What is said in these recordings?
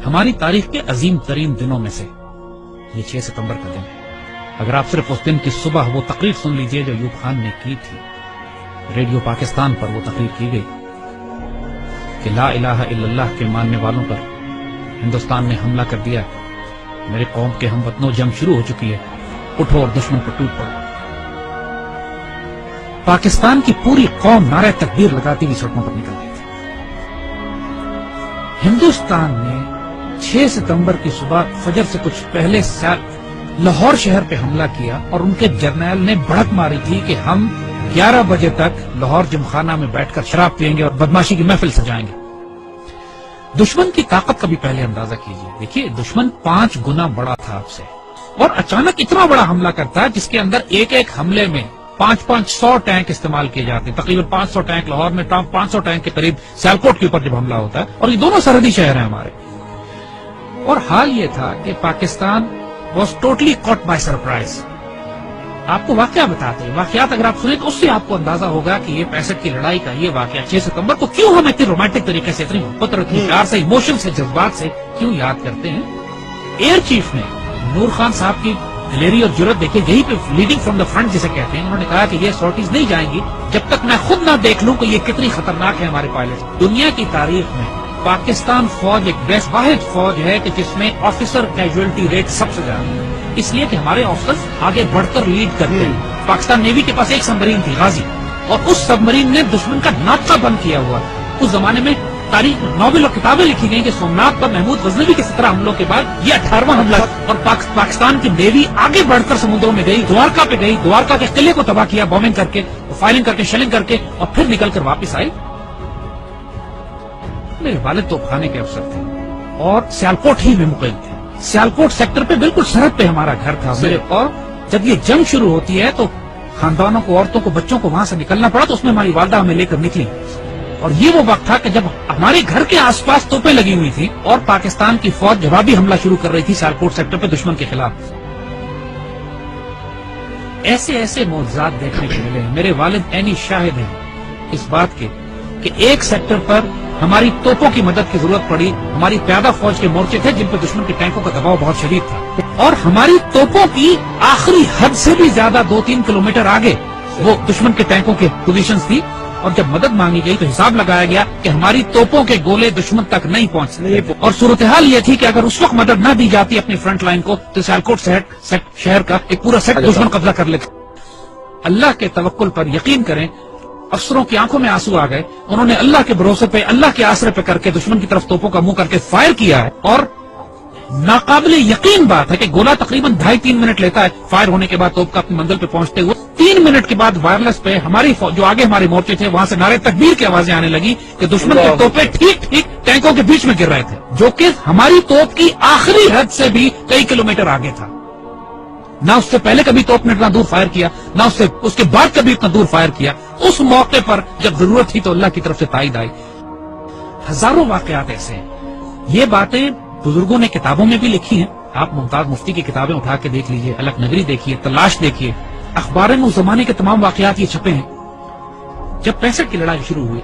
ہماری تاریخ کے عظیم ترین دنوں میں سے یہ 6 ستمبر کا دن ہے۔ اگر آپ صرف اس دن کی صبح وہ تقریر سن لیجئے جو ایوب خان نے کی تھی، ریڈیو پاکستان پر وہ تقریر کی گئی کہ لا الہ الا اللہ کے ماننے والوں پر ہندوستان نے حملہ کر دیا، میرے قوم کے ہم وطنوں جنگ شروع ہو چکی ہے، اٹھو اور دشمن پر ٹوٹ پڑو۔ پاکستان کی پوری قوم نعرہ تکبیر لگاتی ہوئی سڑکوں پر نکل گئی تھی۔ ہندوستان نے 6 ستمبر کی صبح فجر سے کچھ پہلے لاہور شہر پہ حملہ کیا اور ان کے جرنیل نے بڑک ماری تھی کہ ہم 11 بجے تک لاہور جمخانہ میں بیٹھ کر شراب پئیں گے اور بدماشی کی محفل سجائیں گے۔ دشمن کی طاقت کا بھی پہلے اندازہ کیجیے۔ دیکھیے دشمن 5 گنا بڑا تھا آپ سے، اور اچانک اتنا بڑا حملہ کرتا ہے جس کے اندر ایک ایک حملے میں 500 ٹینک استعمال کیے جاتے ہیں، تقریباً 500 ٹینک لاہور میں، 500 ٹینک کے قریب سیالکوٹ کے اوپر جب حملہ ہوتا ہے، اور یہ دونوں سرحدی شہر ہیں ہمارے۔ اور حال یہ تھا کہ Pakistan was totally caught by surprise. آپ کو واقعہ بتاتے ہیں، واقعات اگر آپ سنیں تو اس سے آپ کو اندازہ ہوگا کہ یہ 65 کی لڑائی کا یہ واقعہ 6 ستمبر کو کیوں ہم اتنی رومانٹک طریقے سے، اتنی محبت اور اتنی پیار سے، ایموشن سے، جذبات سے کیوں یاد کرتے ہیں۔ ایئر چیف نے نور خان صاحب کی دلیری اور جرت دیکھے، یہی پہ لیڈنگ فرام دا فرنٹ جسے کہتے ہیں، انہوں نے کہا کہ یہ سارٹیز نہیں جائیں گی جب تک میں خود نہ دیکھ لوں کہ یہ کتنی خطرناک ہے ہمارے پائلٹ۔ دنیا کی تاریخ میں پاکستان فوج ایک واحد فوج ہے کہ جس میں آفیسر کیجویلٹی ریٹ سب سے زیادہ ہے، اس لیے کہ ہمارے آفیسرز آگے بڑھ کر لیڈ کرتے ہیں۔ پاکستان نیوی کے پاس ایک سبمرین تھی غازی، اور اس سبمرین نے دشمن کا ناطقہ بند کیا ہوا۔ اس زمانے میں تاریخ ناول اور کتابیں لکھی گئی کہ سومناتھ پر محمود غزنوی کے 17 حملوں کے بعد یہ 18واں حملہ، اور پاکستان کی نیوی آگے بڑھ کر سمندروں میں گئی، دوارکا پہ گئی، دوارکا کے قلعے کو تباہ کیا بومنگ کر کے، فائرنگ کر کے، شیلنگ کر کے، اور پھر نکل کر واپس آئی۔ میرے والد توپ خانے کے افسر تھے اور سیالکوٹ ہی میں مقیم تھے، سیالکوٹ سیکٹر پہ بالکل سرحد پہ ہمارا گھر تھا میرے، اور جب یہ جنگ شروع ہوتی ہے تو خاندانوں کو، عورتوں کو، بچوں کو وہاں سے نکلنا پڑا، تو اس میں ہماری والدہ ہمیں لے کر نکلی، اور یہ وہ وقت تھا کہ جب ہمارے گھر کے آس پاس توپیں لگی ہوئی تھی اور پاکستان کی فوج جوابی حملہ شروع کر رہی تھی سیالکوٹ سیکٹر پہ دشمن کے خلاف۔ ایسے ایسے معجزات دیکھنے کو ملے ہیں۔ میرے والد عینی شاہد ہیں اس بات کے کہ ایک سیکٹر پر ہماری توپوں کی مدد کی ضرورت پڑی، ہماری پیادہ فوج کے مورچے تھے جن پر دشمن کے ٹینکوں کا دباؤ بہت شدید تھا، اور ہماری توپوں کی آخری حد سے بھی زیادہ 2-3 کلومیٹر آگے وہ دشمن کے ٹینکوں کے پوزیشنز تھی، اور جب مدد مانگی گئی تو حساب لگایا گیا کہ ہماری توپوں کے گولے دشمن تک نہیں پہنچ سکتے، اور صورتحال یہ تھی کہ اگر اس وقت مدد نہ دی جاتی اپنی فرنٹ لائن کو تو سیالکوٹ شہر کا ایک پورا سیٹ دشمن قبضہ کر لیتے۔ اللہ کے توکل پر یقین کریں، افسروں کی آنکھوں میں آنسو آ گئے، انہوں نے اللہ کے بھروسے پہ، اللہ کے آسرے پہ کر کے دشمن کی طرف توپوں کا منہ کر کے فائر کیا ہے، اور ناقابل یقین بات ہے کہ گولا تقریباً 2.5-3 منٹ لیتا ہے فائر ہونے کے بعد توپ کا اپنی منزل پہ پہنچتے ہوئے۔ 3 منٹ کے بعد وائرلیس پہ ہماری جو آگے ہمارے مورچے تھے وہاں سے نعرے تکبیر کی آوازیں آنے لگی کہ دشمن کے توپیں ٹھیک ٹینکوں کے بیچ میں گر رہے تھے، جو کہ ہماری توپ کی آخری حد سے بھی کئی کلومیٹر آگے تھا۔ نہ اس سے پہلے کبھی توپ نے اتنا دور فائر کیا، نہ اس کے بعد کبھی اتنا دور فائر کیا۔ اس موقع پر جب ضرورت تھی تو اللہ کی طرف سے تائید آئی۔ ہزاروں واقعات ایسے ہیں، یہ باتیں بزرگوں نے کتابوں میں بھی لکھی ہیں۔ آپ ممتاز مفتی کی کتابیں اٹھا کے دیکھ لیجئے، الک نگری دیکھیے، تلاش دیکھیے، اخبار میں اس زمانے کے تمام واقعات یہ چھپے ہیں۔ جب 65 کی لڑائی شروع ہوئی،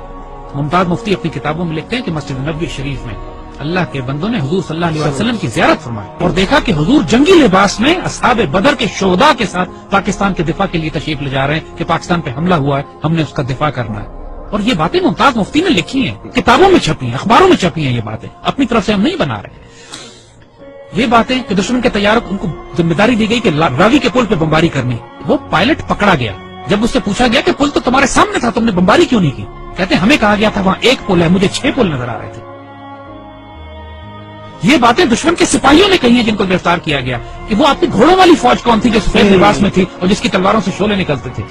ممتاز مفتی اپنی کتابوں میں لکھتے ہیں کہ مسجد نبوی شریف میں اللہ کے بندوں نے حضور صلی اللہ علیہ وسلم کی زیارت فرمائی اور دیکھا کہ حضور جنگی لباس میں اصحاب بدر کے شہداء کے ساتھ پاکستان کے دفاع کے لیے تشریف لے جا رہے ہیں کہ پاکستان پہ حملہ ہوا ہے، ہم نے اس کا دفاع کرنا ہے۔ اور یہ باتیں ممتاز مفتی نے لکھی ہیں، کتابوں میں چھپی ہیں، اخباروں میں چھپی ہیں، یہ باتیں اپنی طرف سے ہم نہیں بنا رہے۔ یہ باتیں کہ دشمن کے طیاروں کو ان کو ذمہ داری دی گئی کہ راوی کے پل پہ بمباری کرنی، وہ پائلٹ پکڑا گیا۔ جب اس سے پوچھا گیا کہ پل تو تمہارے سامنے تھا، تم نے بمباری کیوں نہیں کی؟ کہتے ہمیں کہا گیا تھا وہاں ایک پل ہے، مجھے 6 پل نظر آ رہے تھے۔ یہ باتیں دشمن کے سپاہیوں نے کہی ہیں جن کو گرفتار کیا گیا کہ وہ آپ کی گھوڑوں والی فوج کون تھی جو سفید لباس میں تھی اور جس کی تلواروں سے شعلے نکلتے تھے۔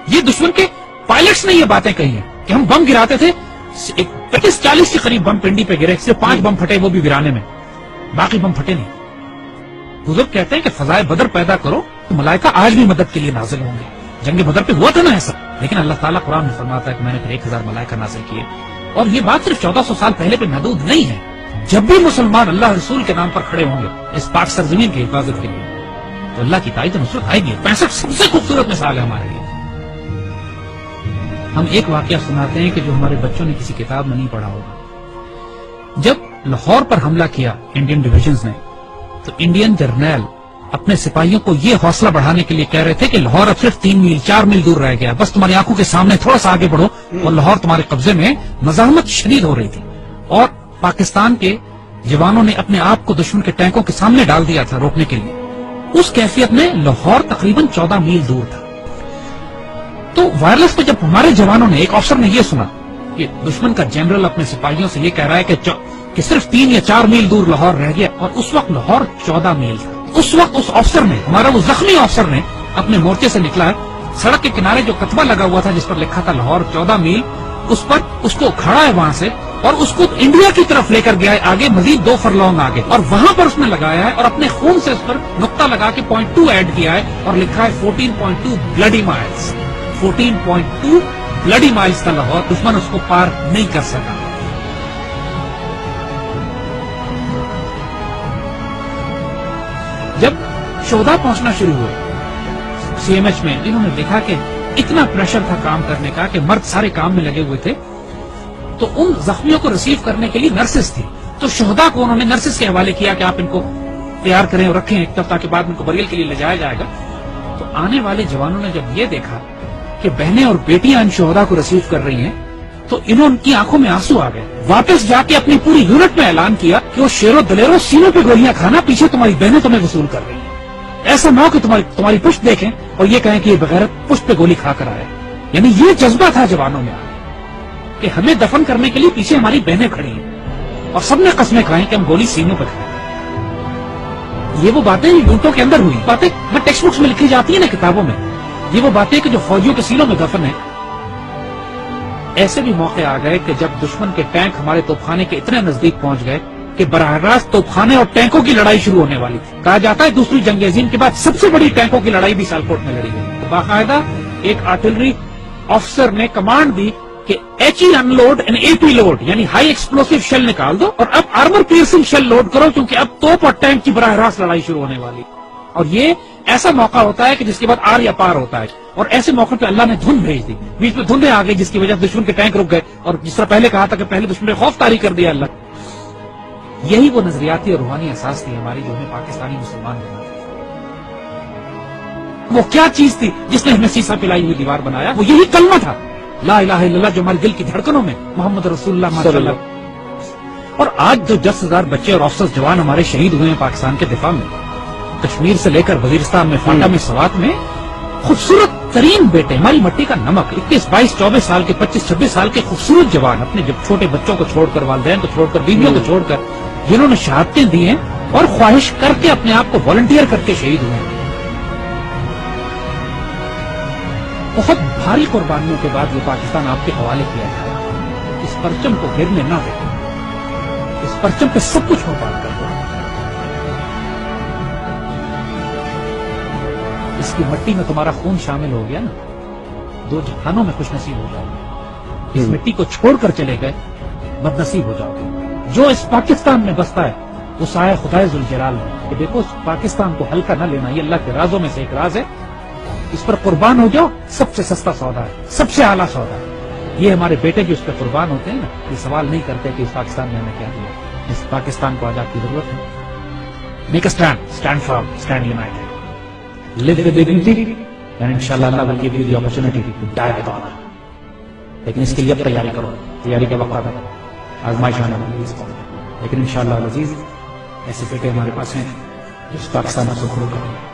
یہ دشمن کے پائلٹس نے یہ باتیں کہی ہیں کہ ہم بم گراتے تھے، 35-40 کے قریب بم پنڈی پہ گرے، صرف 5 بم پھٹے، وہ بھی ویرانے میں، باقی بم پھٹے نہیں۔ بزرگ کہتے ہیں کہ فضائے بدر پیدا کرو تو ملائکہ آج بھی مدد کے لیے نازل ہوں گے۔ جنگ بدر پہ ہوا تھا نا ایسا، لیکن اللہ تعالیٰ قرآن میں فرماتا ہے کہ میں نے پھر 1000 ملائکہ نازل کیے، اور یہ بات صرف 1400 سال پہلے پہ محدود نہیں ہے۔ جب بھی مسلمان اللہ رسول کے نام پر کھڑے ہوں گے اس پاک سرزمین کی حفاظت کے لیے تو اللہ کی تائید نصرت آئے گی۔ 65 سب سے خوبصورت مثال ہے ہمارے لیے۔ ہم ایک واقعہ سناتے ہیں کہ جو ہمارے بچوں نے کسی کتاب میں نہیں پڑھا ہوگا۔ جب لاہور پر حملہ کیا انڈین ڈویژنز نے تو انڈین جرنیل اپنے سپاہیوں کو یہ حوصلہ بڑھانے کے لیے کہہ رہے تھے کہ لاہور اب صرف 3 میل 4 میل دور رہ گیا، بس تمہاری آنکھوں کے سامنے تھوڑا سا آگے بڑھو، اور لاہور تمہارے قبضے میں مزاحمت شدید ہو رہی تھی، اور پاکستان کے جوانوں نے اپنے آپ کو دشمن کے ٹینکوں کے سامنے ڈال دیا تھا روکنے کے لیے۔ اس کیفیت میں لاہور تقریباً 14 میل دور تھا۔ تو وائرلیس پہ جب ہمارے جوانوں نے، ایک افسر نے یہ سنا کہ دشمن کا جنرل اپنے سپاہیوں سے یہ کہہ رہا ہے کہ صرف 3 یا 4 میل دور لاہور رہ گیا، اور اس وقت لاہور 14 میل تھا۔ اس وقت اس افسر نے، ہمارا وہ زخمی افسر نے، اپنے مورچے سے نکلا، سڑک کے کنارے جو کتبہ لگا ہوا تھا جس پر لکھا تھا لاہور 14 میل، اس پر اس کو کھڑا ہے وہاں سے، اور اس کو انڈیا کی طرف لے کر گیا ہے آگے، مزید 2 فرلونگ آگے، اور وہاں پر اس نے لگایا ہے اور اپنے خون سے اس پر نقطہ لگا کے 0.2 ایڈ کیا ہے اور لکھا ہے 14.2 بلڈی مائلز۔ 14.2 بلڈی مائلز تھا لاہور، دشمن اس کو پار نہیں کر سکا۔ جب شہداء پہنچنا شروع ہوئے سی ایم ایچ میں، انہوں نے دیکھا کہ اتنا پریشر تھا کام کرنے کا کہ مرد سارے کام میں لگے ہوئے تھے، تو ان زخمیوں کو ریسیو کرنے کے لیے نرسز تھی، تو شہداء کو انہوں نے نرسز کے حوالے کیا کہ آپ ان کو تیار کریں اور رکھیں ایک ہفتہ کے بعد ان کو بریل کے لیے لے جایا جائے گا۔ تو آنے والے جوانوں نے جب یہ دیکھا کہ بہنیں اور بیٹیاں ان شہداء کو ریسیو کر رہی ہیں تو ان کی آنکھوں میں آنسو آ گئے۔ واپس جا کے اپنی پوری یونٹ میں اعلان کیا کہ وہ شیرو دلیرو سینوں پہ گولیاں کھانا، پیچھے تمہاری بہنیں تمہیں وصول کر رہی ہیں، ایسا نہ ہو کہ تمہاری پشت دیکھیں اور یہ کہیں کہ یہ بغیرت پشت پہ گولی کھا کر آئے۔ یعنی یہ جذبہ تھا جوانوں میں کہ ہمیں دفن کرنے کے لیے پیچھے ہماری بہنیں کھڑی ہیں، اور سب نے قسمیں کھائیں کہ ہم گولی سینوں پہ کھائیں۔ یہ وہ باتیں یونٹوں کے اندر ہوئی، باتیں ٹیکسٹ بکس میں لکھی جاتی ہیں نا، کتابوں میں، یہ وہ باتیں کہ جو فوجیوں کے سینوں میں دفن ہیں۔ ایسے بھی موقع آ گئے کہ جب دشمن کے ٹینک ہمارے توپخانے کے اتنے نزدیک پہنچ گئے کہ براہ راست توپخانے اور ٹینکوں کی لڑائی شروع ہونے والی تھی۔ کہا جاتا ہے دوسری جنگ عظیم کے بعد سب سے بڑی ٹینکوں کی لڑائی بھی سیالکوٹ میں لڑی گئی۔ باقاعدہ ایک آرٹلری افسر نے کمانڈ دی کہ H E unload and A P load, یعنی ہائی ایکسپلوسو شیل نکال دو اور اب آرمر پیئرسنگ شیل لوڈ کرو، کیونکہ اب توپ اور ٹینک کی براہ راست لڑائی شروع ہونے والی۔ اور یہ ایسا موقع ہوتا ہے کہ جس کے بعد آر یا پار ہوتا ہے، اور ایسے موقع پہ اللہ نے دھند بھیج دی، بیچ میں دھندیں آ گئی جس کی وجہ سے دشمن کے ٹینک رک گئے، اور جس طرح پہلے کہا تھا کہ پہلے دشمن نے خوف طاری کر دیا اللہ۔ یہی وہ نظریاتی اور روحانی احساس تھی ہماری جو ہمیں پاکستانی مسلمان بنا۔ وہ کیا چیز تھی جس نے ہمیں سیسا پلائی ہوئی دیوار بنایا؟ وہ یہی کلمہ تھا، لا الہ الا اللہ، جو ہمارے دل کی دھڑکنوں میں محمد رسول اللہ ماشاء اللہ۔ اور آج جو 10,000 بچے اور افسر جوان ہمارے شہید ہوئے ہیں پاکستان کے دفاع میں، کشمیر سے لے کر وزیرستان میں، فاٹا میں، سوات میں، خوبصورت ترین بیٹے، ہماری مٹی کا نمک، 21، 22، 24 سال کے، 25، 26 سال کے خوبصورت جوان، اپنے جب چھوٹے بچوں کو چھوڑ کر، والدین کو چھوڑ کر، بیویوں کو چھوڑ کر، جنہوں نے شہادتیں دی ہیں اور خواہش کر کے اپنے آپ کو والنٹیئر کر کے شہید ہوئے ہیں۔ بہت بھاری قربانیوں کے بعد یہ پاکستان آپ کے حوالے کیا جائے۔ اس پرچم کو گرنے نہ دیں، اس پرچم پہ سب کچھ قربان کر دو۔ اس کی مٹی میں تمہارا خون شامل ہو گیا نا، 2 جہانوں میں خوش نصیب ہو جاؤ گے۔ اس مٹی کو چھوڑ کر چلے گئے، بد نصیب ہو جاؤ گے۔ جو اس پاکستان میں بستا ہے وہ سایہ خدائے ذوالجلال ہے کہ دیکھو اس پاکستان کو ہلکا نہ لینا، یہ اللہ کے رازوں میں سے ایک راز ہے، اس پر قربان ہو جاؤ، سب سے سستا سودا ہے، سب سے اعلیٰ سودا ہے۔ یہ ہمارے بیٹے جو اس پہ قربان ہوتے ہیں نا، یہ سوال نہیں کرتے کہ اس پاکستان میں ہمیں کیا دیا۔ اس پاکستان کو آزاد کی ضرورت ہے۔ Make a stand, stand from, stand United, live with dignity, and inshallah Allah will give you the opportunity to die with honor. لیکن اس کے لیے اب تیاری کرو، تیاری کا وقت ہے، آزمائش آنے والی ہے اس قوم میں، لیکن انشاءاللہ العزیز ایسے بیٹے ہمارے پاس ہیں جو اس پاکستان کو کھڑے کریں گے۔